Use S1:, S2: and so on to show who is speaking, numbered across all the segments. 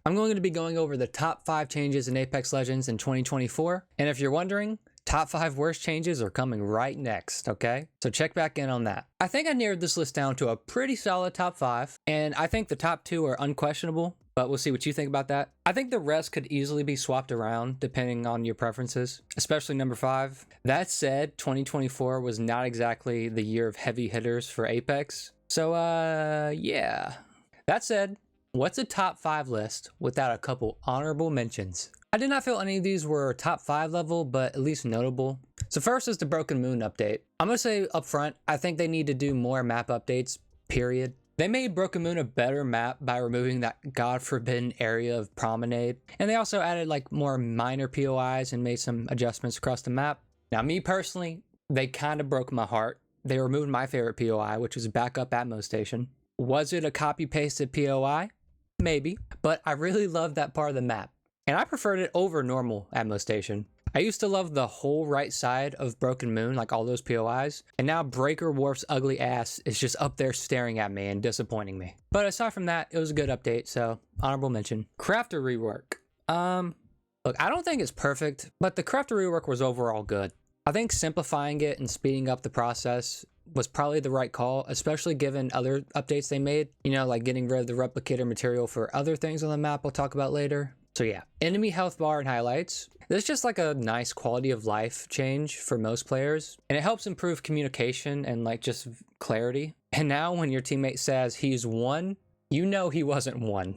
S1: I'm going to be going over the top 5 changes in Apex Legends in 2024. And if you're wondering, top 5 worst changes are coming right next, okay? So check back in on that. I think I narrowed this list down to a pretty solid top 5, and I think the top 2 are unquestionable, but we'll see what you think about that. I think the rest could easily be swapped around depending on your preferences, especially number 5. That said, 2024 was not exactly the year of heavy hitters for Apex. So, yeah. That said, what's a top 5 list without a couple honorable mentions? I did not feel any of these were top 5 level, but at least notable. So first is the Broken Moon update. I'm gonna say up front, I think they need to do more map updates, period. They made Broken Moon a better map by removing that god forbidden area of Promenade. And they also added like more minor POIs and made some adjustments across the map. Now me personally, they kind of broke my heart. They removed my favorite POI, which was Backup Atmo Station. Was it a copy pasted POI? Maybe, but I really loved that part of the map. And I preferred it over normal Atmo Station. I used to love the whole right side of Broken Moon, like all those POIs, and now Breaker Wharf's ugly ass is just up there staring at me and disappointing me. But aside from that, it was a good update, so honorable mention. Crafter rework. Look, I don't think it's perfect, but the Crafter rework was overall good. I think simplifying it and speeding up the process was probably the right call, especially given other updates they made, you know, like getting rid of the replicator material for other things on the map we'll talk about later. So yeah, enemy health bar and highlights. This is just like a nice quality of life change for most players, and it helps improve communication and like just clarity. And now when your teammate says he's 1, you know he wasn't 1.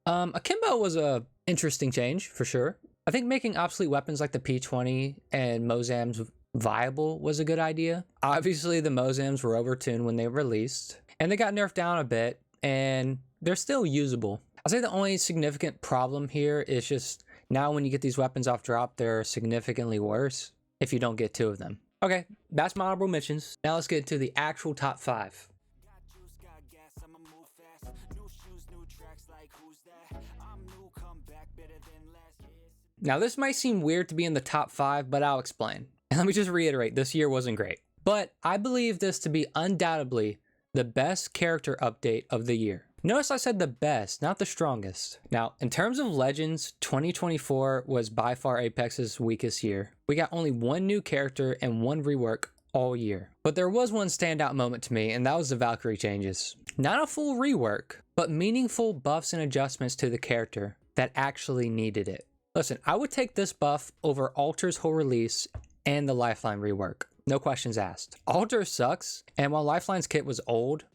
S1: Akimbo was a interesting change for sure. I think making obsolete weapons like the P20 and Mozams viable was a good idea. Obviously the Mozams were overtuned when they were released, and they got nerfed down a bit, and they're still usable. I'll say the only significant problem here is just now when you get these weapons off drop, they're significantly worse if you don't get 2 of them. Okay, that's my honorable mentions. Now let's get into the actual top 5. Now this might seem weird to be in the top 5, but I'll explain. And let me just reiterate, this year wasn't great. But I believe this to be undoubtedly the best character update of the year. Notice I said the best, not the strongest. Now, in terms of Legends, 2024 was by far Apex's weakest year. We got only 1 new character and 1 rework all year. But there was one standout moment to me, and that was the Valkyrie changes. Not a full rework, but meaningful buffs and adjustments to the character that actually needed it. Listen, I would take this buff over Alter's whole release and the Lifeline rework. No questions asked. Alter sucks, and while Lifeline's kit was old,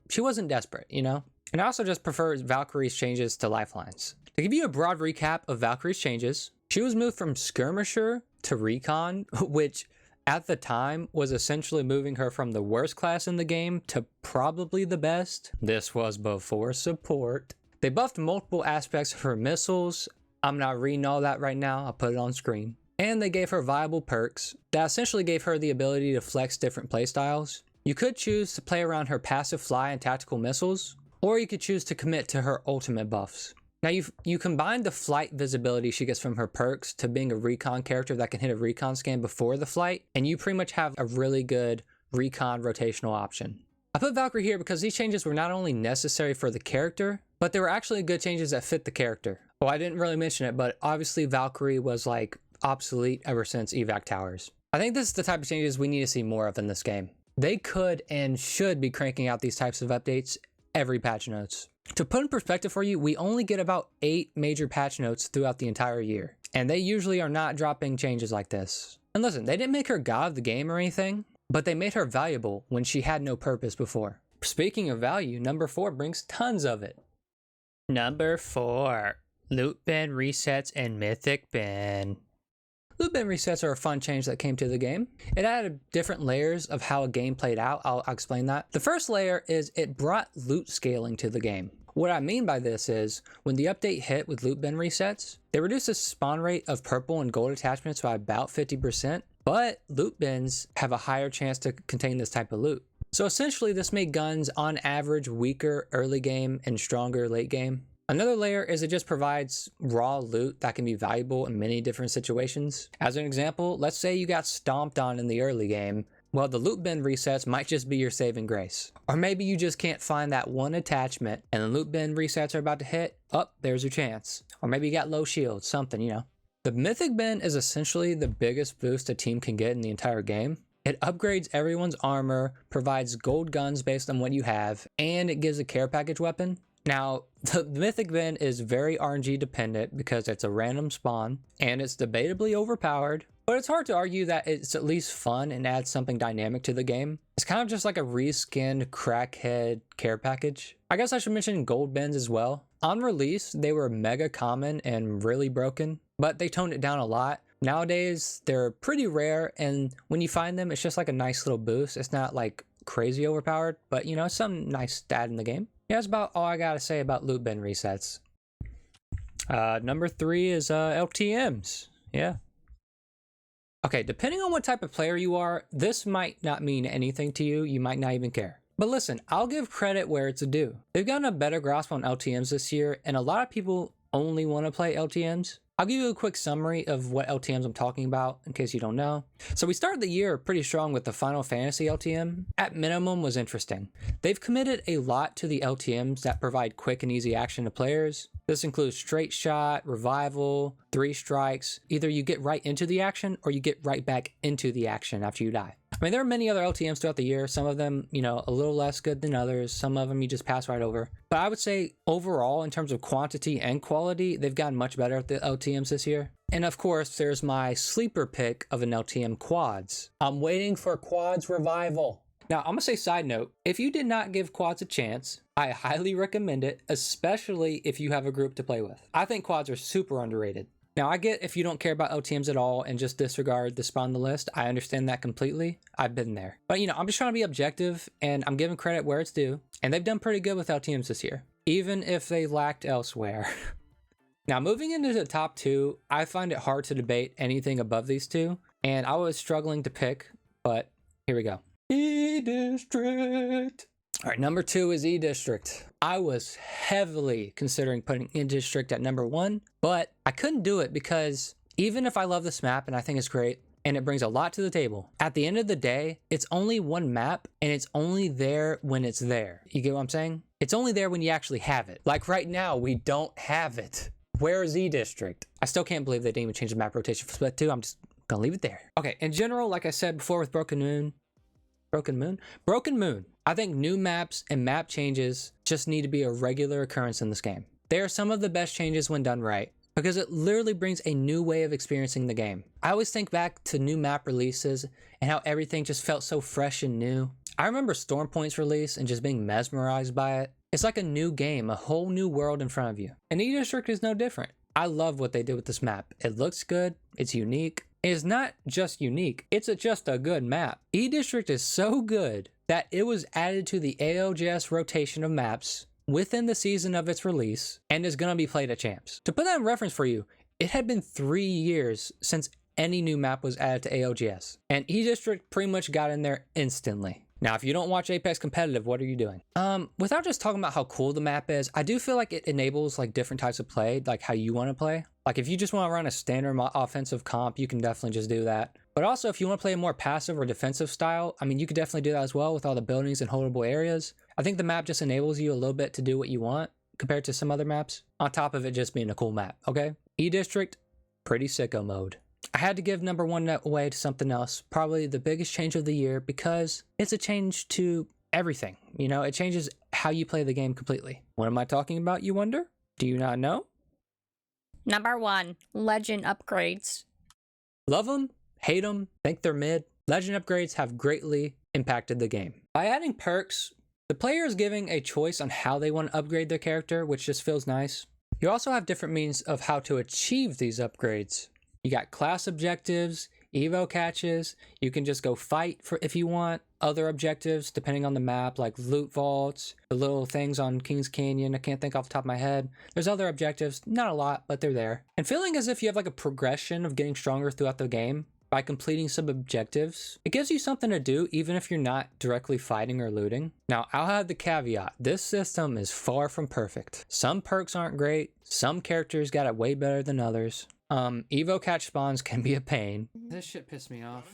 S1: she wasn't desperate, you know? And I also just prefer Valkyrie's changes to Lifelines. To give you a broad recap of Valkyrie's changes, she was moved from Skirmisher to Recon, which at the time was essentially moving her from the worst class in the game to probably the best. This was before support. They buffed multiple aspects of her missiles. I'm not reading all that right now, I'll put it on screen. And they gave her viable perks that essentially gave her the ability to flex different playstyles. You could choose to play around her passive fly and tactical missiles, or you could choose to commit to her ultimate buffs. Now you combine the flight visibility she gets from her perks to being a recon character that can hit a recon scan before the flight, and you pretty much have a really good recon rotational option. I put Valkyrie here because these changes were not only necessary for the character, but they were actually good changes that fit the character. Well, I didn't really mention it, but obviously Valkyrie was like obsolete ever since evac towers. I think this is the type of changes we need to see more of in this game. They could and should be cranking out these types of updates every patch notes. To put in perspective for you, we only get about 8 major patch notes throughout the entire year, and they usually are not dropping changes like this. And listen, they didn't make her god of the game or anything, but they made her valuable when she had no purpose before. Speaking of value, number 4 brings tons of it. Number 4, Loot Bin resets and Mythic Bin. Loot Bin resets are a fun change that came to the game. It added different layers of how a game played out. I'll explain that. The first layer is it brought loot scaling to the game. What I mean by this is, when the update hit with Loot Bin resets, they reduced the spawn rate of purple and gold attachments by about 50%, but loot bins have a higher chance to contain this type of loot. So essentially this made guns on average weaker early game and stronger late game. Another layer is it just provides raw loot that can be valuable in many different situations. As an example, let's say you got stomped on in the early game, Well, the loot bin resets might just be your saving grace. Or maybe you just can't find that one attachment and the loot bin resets are about to hit. There's your chance. Or maybe you got low shield, something, you know. The mythic bin is essentially the biggest boost a team can get in the entire game. It upgrades everyone's armor, provides gold guns based on what you have, and it gives a care package weapon. Now, the mythic bin is very RNG dependent because it's a random spawn, and it's debatably overpowered, but it's hard to argue that it's at least fun and adds something dynamic to the game. It's kind of just like a reskinned crackhead care package. I guess I should mention gold bins as well. On release, they were mega common and really broken, but they toned it down a lot. Nowadays, they're pretty rare, and when you find them, it's just like a nice little boost. It's not like crazy overpowered, but you know, it's something nice to add in the game. Yeah, that's about all I gotta say about loot bin resets. Number 3 is LTMs. Yeah. Okay, depending on what type of player you are, this might not mean anything to you. You might not even care. But listen, I'll give credit where it's due. They've gotten a better grasp on LTMs this year, and a lot of people only want to play LTMs. I'll give you a quick summary of what LTMs I'm talking about in case you don't know. So we started the year pretty strong with the Final Fantasy LTM. At minimum was interesting. They've committed a lot to the LTMs that provide quick and easy action to players. This includes straight shot, revival, 3 strikes. Either you get right into the action or you get right back into the action after you die. I mean, there are many other LTMs throughout the year. Some of them, you know, a little less good than others. Some of them you just pass right over. But I would say overall, in terms of quantity and quality, they've gotten much better at the LTMs this year. And of course, there's my sleeper pick of an LTM, quads. I'm waiting for quads revival. Now, I'm gonna say side note, if you did not give quads a chance, I highly recommend it, especially if you have a group to play with. I think quads are super underrated. Now, I get if you don't care about LTMs at all and just disregard the spawn on the list. I understand that completely. I've been there. But, you know, I'm just trying to be objective, and I'm giving credit where it's due. And they've done pretty good with LTMs this year, even if they lacked elsewhere. Now, moving into the top 2, I find it hard to debate anything above these 2. And I was struggling to pick, but here we go. E-District. All right, number 2 is E-District. I was heavily considering putting E-District at number 1, but I couldn't do it because even if I love this map and I think it's great and it brings a lot to the table, at the end of the day, it's only one map and it's only there when it's there. You get what I'm saying? It's only there when you actually have it. Like right now, we don't have it. Where is E-District? I still can't believe they didn't even change the map rotation for Split 2. I'm just gonna leave it there. Okay, in general, like I said before with Broken Moon, I think new maps and map changes just need to be a regular occurrence in this game. They are some of the best changes when done right, because it literally brings a new way of experiencing the game. I always think back to new map releases and how everything just felt so fresh and new. I remember Stormpoint's release and just being mesmerized by it. It's like a new game, a whole new world in front of you. And E-District is no different. I love what they did with this map. It looks good, it's unique. It's not just unique, it's just a good map. E-District is so good that it was added to the ALGS rotation of maps within the season of its release and is going to be played at Champs. To put that in reference for you, it had been 3 years since any new map was added to ALGS, and E-District pretty much got in there instantly. Now, if you don't watch Apex Competitive, what are you doing? Without just talking about how cool the map is, I do feel like it enables like different types of play, like how you want to play. Like if you just want to run a standard offensive comp, you can definitely just do that. But also if you want to play a more passive or defensive style, I mean, you could definitely do that as well with all the buildings and holdable areas. I think the map just enables you a little bit to do what you want compared to some other maps, on top of it just being a cool map, okay? E-District, pretty sicko mode. I had to give number 1 away to something else, probably the biggest change of the year, because it's a change to everything. You know, it changes how you play the game completely. What am I talking about, you wonder? Do you not know?
S2: Number 1, Legend upgrades.
S1: Love them, hate them, think they're mid. Legend upgrades have greatly impacted the game. By adding perks, the player is giving a choice on how they want to upgrade their character, which just feels nice. You also have different means of how to achieve these upgrades. You got class objectives, evo catches, you can just go fight for if you want, other objectives depending on the map like loot vaults, the little things on Kings Canyon, I can't think off the top of my head. There's other objectives, not a lot, but they're there. And feeling as if you have like a progression of getting stronger throughout the game by completing some objectives, it gives you something to do even if you're not directly fighting or looting. Now, I'll have the caveat, this system is far from perfect. Some perks aren't great, some characters got it way better than others. Evo catch spawns can be a pain. This shit pissed me off.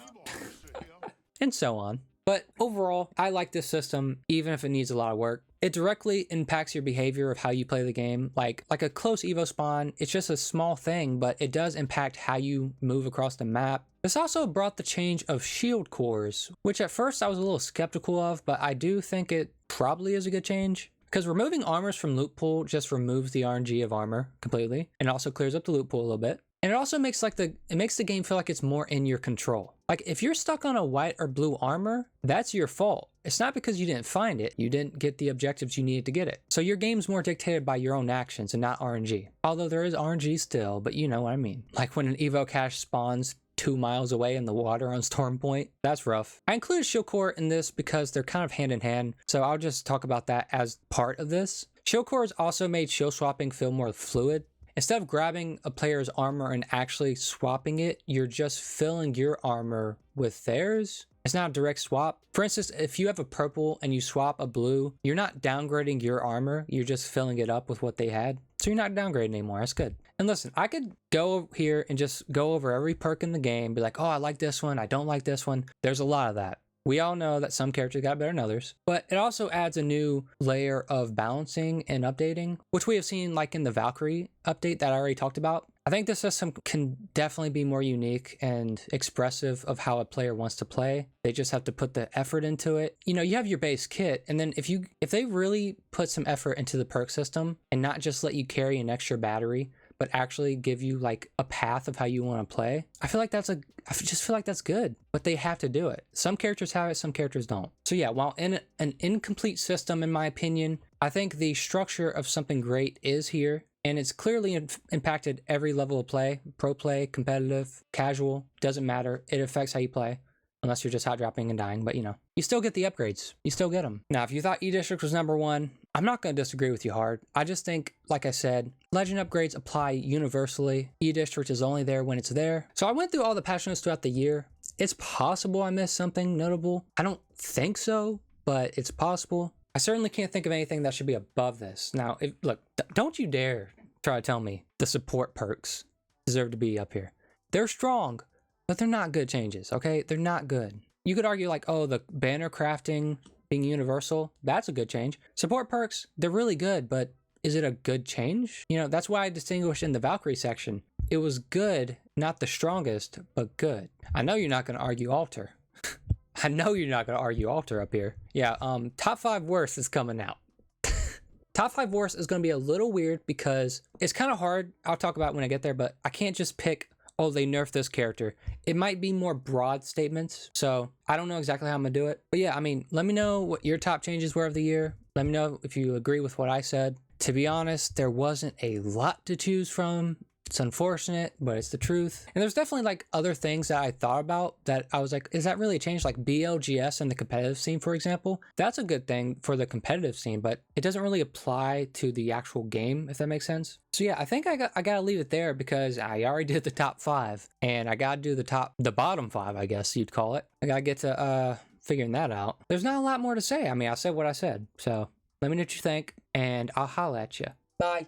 S1: and so on. But overall, I like this system, even if it needs a lot of work. It directly impacts your behavior of how you play the game. Like a close Evo spawn, it's just a small thing, but it does impact how you move across the map. This also brought the change of shield cores, which at first I was a little skeptical of, but I do think it probably is a good change. Because removing armors from loot pool just removes the RNG of armor completely, and also clears up the loot pool a little bit. And it also makes the game feel like it's more in your control. Like if you're stuck on a white or blue armor, that's your fault. It's not because you didn't find it, you didn't get the objectives you needed to get it. So your game's more dictated by your own actions and not RNG. Although there is RNG still, but you know what I mean. Like when an Evo cache spawns 2 miles away in the water on Storm Point, that's rough. I included shield core in this because they're kind of hand in hand, so I'll just talk about that as part of this. Shield cores also made shield swapping feel more fluid. Instead of grabbing a player's armor and actually swapping it, you're just filling your armor with theirs. It's not a direct swap. For instance, if you have a purple and you swap a blue, you're not downgrading your armor, you're just filling it up with what they had. So you're not downgrading anymore, that's good. And listen, I could go here and just go over every perk in the game, be like, oh, I like this one, I don't like this one. There's a lot of that. We all know that some characters got better than others, but it also adds a new layer of balancing and updating, which we have seen like in the Valkyrie update that I already talked about. I think this system can definitely be more unique and expressive of how a player wants to play. They just have to put the effort into it. You know, you have your base kit, and then if they really put some effort into the perk system and not just let you carry an extra battery, but actually give you like a path of how you want to play, I just feel like that's good, but they have to do it. Some characters have it, some characters don't. So yeah, while in an incomplete system, in my opinion, I think the structure of something great is here, and it's clearly impacted every level of play. Pro play, competitive, casual, doesn't matter. It affects how you play. Unless you're just hot dropping and dying, but you know, you still get the upgrades. You still get them. Now, if you thought E-District was number one, I'm not going to disagree with you hard. I just think, like I said, legend upgrades apply universally. E-District is only there when it's there. So I went through all the patch notes throughout the year. It's possible I missed something notable. I don't think so, but it's possible. I certainly can't think of anything that should be above this. Now, look, don't you dare try to tell me the support perks deserve to be up here. They're strong, but they're not good changes, okay? They're not good. You could argue like, oh, the banner crafting being universal, that's a good change. Support perks, they're really good, but is it a good change? You know, that's why I distinguished in the Valkyrie section. It was good, not the strongest, but good. I know you're not going to argue altar. I know you're not going to argue altar up here. Yeah, top 5 worst is coming out. Top 5 worst is going to be a little weird because it's kind of hard. I'll talk about it when I get there, but I can't just pick, oh, they nerfed this character. It might be more broad statements, so I don't know exactly how I'm gonna do it. But yeah, I mean, let me know what your top changes were of the year. Let me know if you agree with what I said. To be honest, there wasn't a lot to choose from. It's unfortunate, but it's the truth. And there's definitely like other things that I thought about that I was like, is that really a change? Like BLGS in the competitive scene, for example. That's a good thing for the competitive scene, but it doesn't really apply to the actual game, if that makes sense. So yeah, I think I gotta leave it there because I already did the top 5 and I gotta do the bottom 5, I guess you'd call it. I gotta get to figuring that out. There's not a lot more to say. I mean, I said what I said. So let me know what you think and I'll holla at you. Bye.